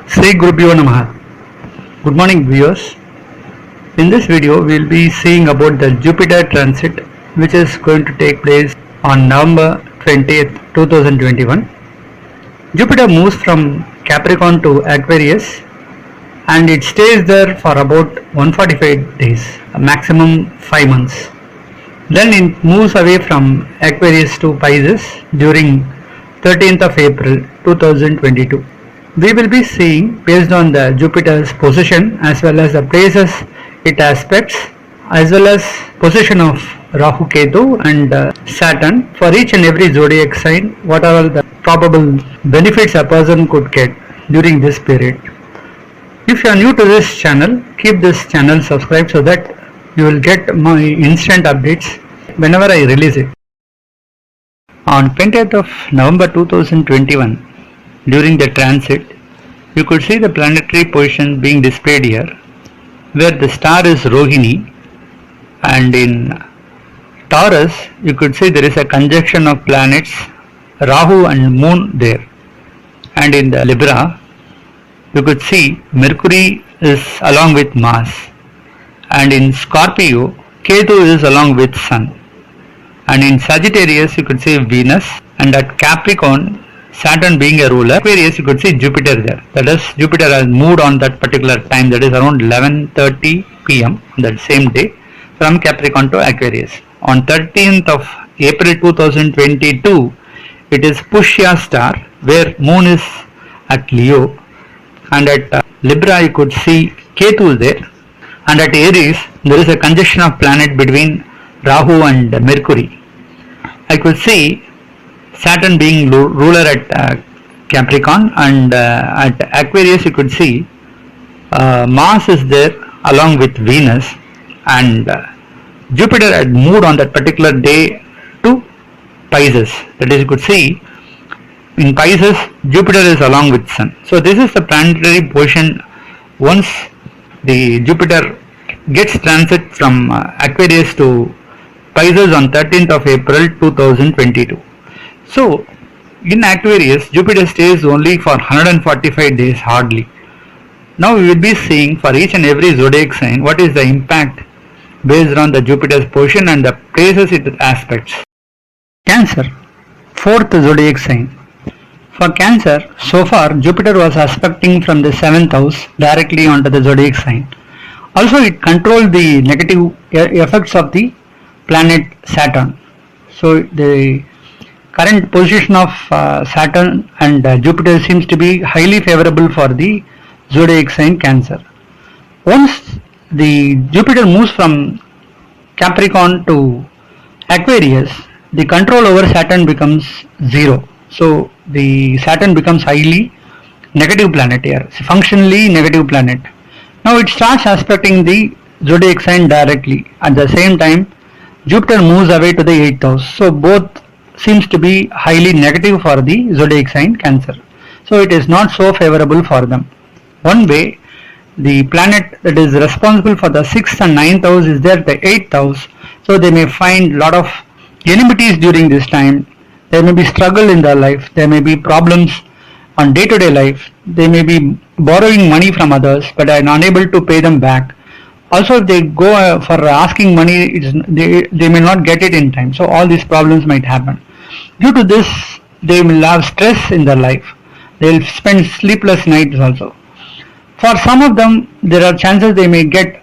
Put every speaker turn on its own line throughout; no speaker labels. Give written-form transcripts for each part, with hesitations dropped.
Sri Gurubhyo Namaha. Good morning viewers. In this video we will be seeing about the Jupiter transit which is going to take place on November 20th 2021. Jupiter moves from Capricorn to Aquarius and it stays there for about 145 days, maximum 5 months. Then it moves away from Aquarius to Pisces during 13th of April 2022. We will be seeing based on the Jupiter's position as well as the places it aspects as well as position of Rahu Ketu and Saturn for each and every zodiac sign, what are the probable benefits a person could get during this period. If you are new to this channel, keep this channel subscribed so that you will get my instant updates whenever I release it. On 20th of November 2021, during the transit, you could see the planetary position being displayed here, where the star is Rohini, and in Taurus, you could see there is a conjunction of planets, Rahu and Moon there, and in the Libra, you could see Mercury is along with Mars, and in Scorpio, Ketu is along with Sun. And in Sagittarius you could see Venus, and at Capricorn Saturn being a ruler. Aquarius you could see Jupiter there. That is, Jupiter has moved on that particular time, that is around 11:30 p.m. on that same day from Capricorn to Aquarius. On 13th of April 2022 it is Pushya star where Moon is at Leo, and at Libra you could see Ketu there, and at Aries there is a conjunction of planet between Rahu and Mercury. I could see Saturn being ruler at Capricorn, and at Aquarius you could see Mars is there along with Venus, and Jupiter had moved on that particular day to Pisces. That is, you could see in Pisces Jupiter is along with Sun. So this is the planetary position once the Jupiter gets transit from Aquarius to Pisces on 13th of April 2022. So in Aquarius Jupiter stays only for 145 days hardly. Now we will be seeing for each and every zodiac sign what is the impact based on the Jupiter's position and the places it aspects. Cancer, fourth zodiac sign. For Cancer, so far Jupiter was aspecting from the 7th house directly onto the zodiac sign. Also it controlled the negative effects of the planet Saturn. So the current position of Saturn and Jupiter seems to be highly favorable for the zodiac sign Cancer. Once the Jupiter moves from Capricorn to Aquarius, the control over Saturn becomes zero. So the Saturn becomes highly negative planet here, functionally negative planet. Now it starts aspecting the zodiac sign directly. At the same time Jupiter moves away to the 8th house. So both seems to be highly negative for the zodiac sign Cancer. So it is not so favorable for them. One way, the planet that is responsible for the 6th and 9th house is there at the 8th house. So they may find lot of enmities during this time. There may be struggle in their life. There may be problems on day-to-day life. They may be borrowing money from others but are unable to pay them back. Also if they go for asking money, they may not get it in time. So all these problems might happen. Due to this, they will have stress in their life. They will spend sleepless nights also. For some of them, there are chances they may get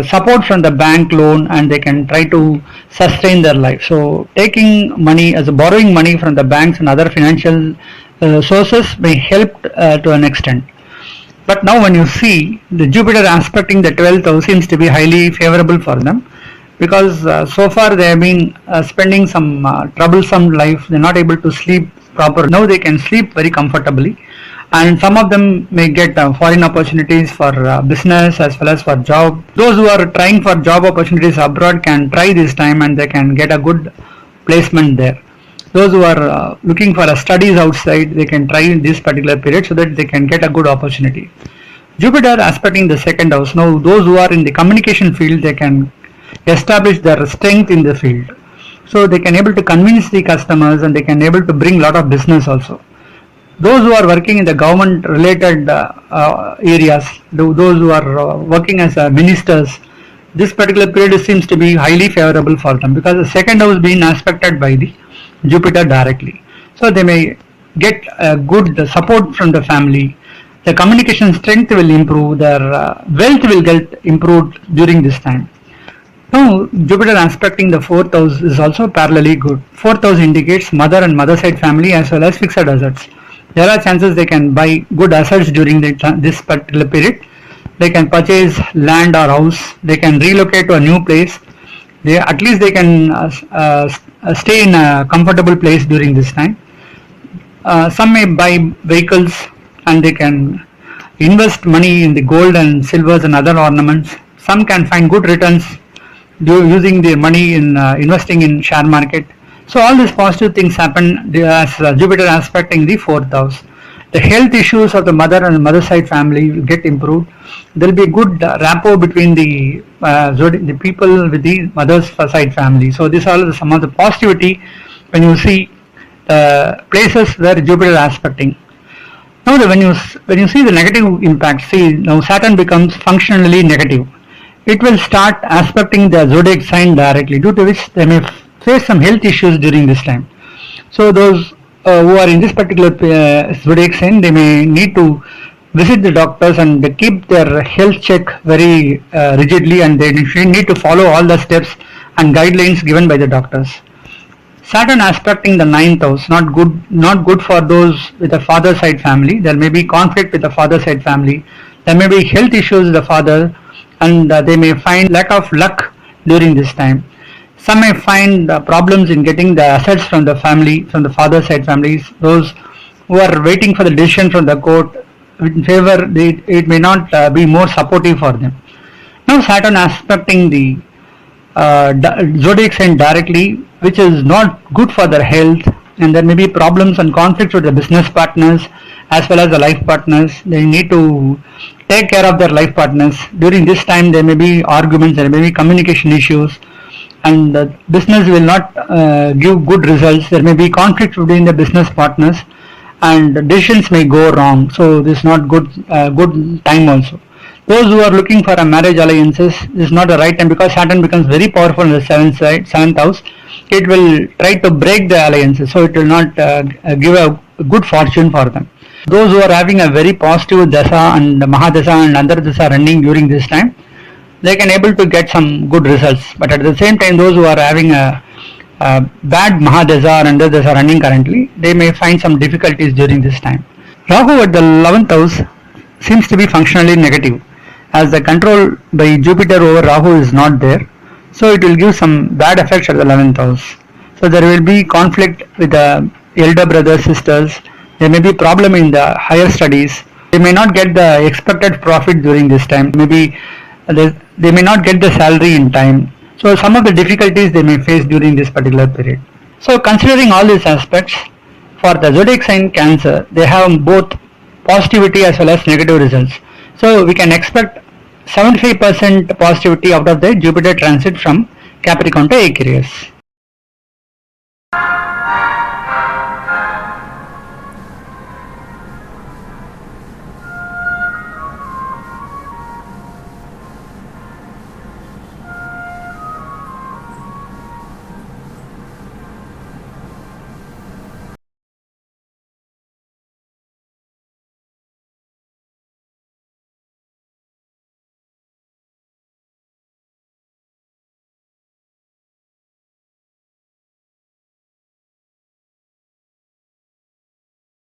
support from the bank loan and they can try to sustain their life. So taking money as borrowing money from the banks and other financial sources may help to an extent. But now when you see the Jupiter aspecting the 12th house seems to be highly favorable for them, because so far they have been spending some troublesome life. They are not able to sleep properly. Now they can sleep very comfortably, and some of them may get foreign opportunities for business as well as for job. Those who are trying for job opportunities abroad can try this time and they can get a good placement there. Those who are looking for studies outside, they can try in this particular period so that they can get a good opportunity. Jupiter aspecting the 2nd house. Now those who are in the communication field, they can establish their strength in the field. So they can able to convince the customers and they can able to bring lot of business also. those who are working in the government related areas, those who are working as ministers, this particular period seems to be highly favorable for them because the second house being aspected by the Jupiter directly. So they may get good support from the family. The communication strength will improve, their wealth will get improved during this time. Now, Jupiter aspecting the fourth house is also parallelly good. Fourth house indicates mother and mother side family as well as fixed assets. There are chances they can buy good assets during this particular period. They can purchase land or house. They can relocate to a new place. At least they can stay in a comfortable place during this time. Some may buy vehicles and they can invest money in the gold and silvers and other ornaments. Some can find good returns using their money in investing in share market. So all these positive things happen as Jupiter aspecting the fourth house. The health issues of the mother and mother side family will get improved. There will be a good rapport between the people with the mother's side family. So these are some of the positivity when you see places where Jupiter is aspecting. Now when you see the negative impact, see now Saturn becomes functionally negative. It will start aspecting the zodiac sign directly, due to which they may face some health issues during this time. So those who are in this particular zodiac sign, they may need to visit the doctors and they keep their health check very rigidly, and they need to follow all the steps and guidelines given by the doctors. Saturn aspecting the ninth house, not good for those with a father side family. There may be conflict with the father side family. There may be health issues with the father, and they may find lack of luck during this time. Some may find problems in getting the assets from the family, from the father side families. Those who are waiting for the decision from the court in favor, it may not be more supportive for them. Now Saturn aspecting the zodiac sign directly, which is not good for their health, and there may be problems and conflicts with the business partners as well as the life partners. They need to take care of their life partners. During this time there may be arguments, there may be communication issues, and the business will not give good results. There may be conflict between the business partners and decisions may go wrong. So this is not good time also. Those who are looking for a marriage alliances, this is not the right time because Saturn becomes very powerful in the seventh house. It will try to break the alliances, so it will not give a good fortune for them. Those who are having a very positive dasa and mahadasa and antardasa running during this time, they can able to get some good results. But at the same time, those who are having a bad mahadasa or antardasa running currently, they may find some difficulties during this time. Rahu at the 11th house seems to be functionally negative, as the control by Jupiter over Rahu is not there. So it will give some bad effects at the 11th house. So there will be conflict with the elder brothers, sisters. There may be problem in the higher studies. They may not get the expected profit during this time. Maybe they may not get the salary in time. So some of the difficulties they may face during this particular period. So considering all these aspects, for the zodiac sign Cancer, they have both positivity as well as negative results. So we can expect 75% positivity out of the Jupiter transit from Capricorn to Aquarius.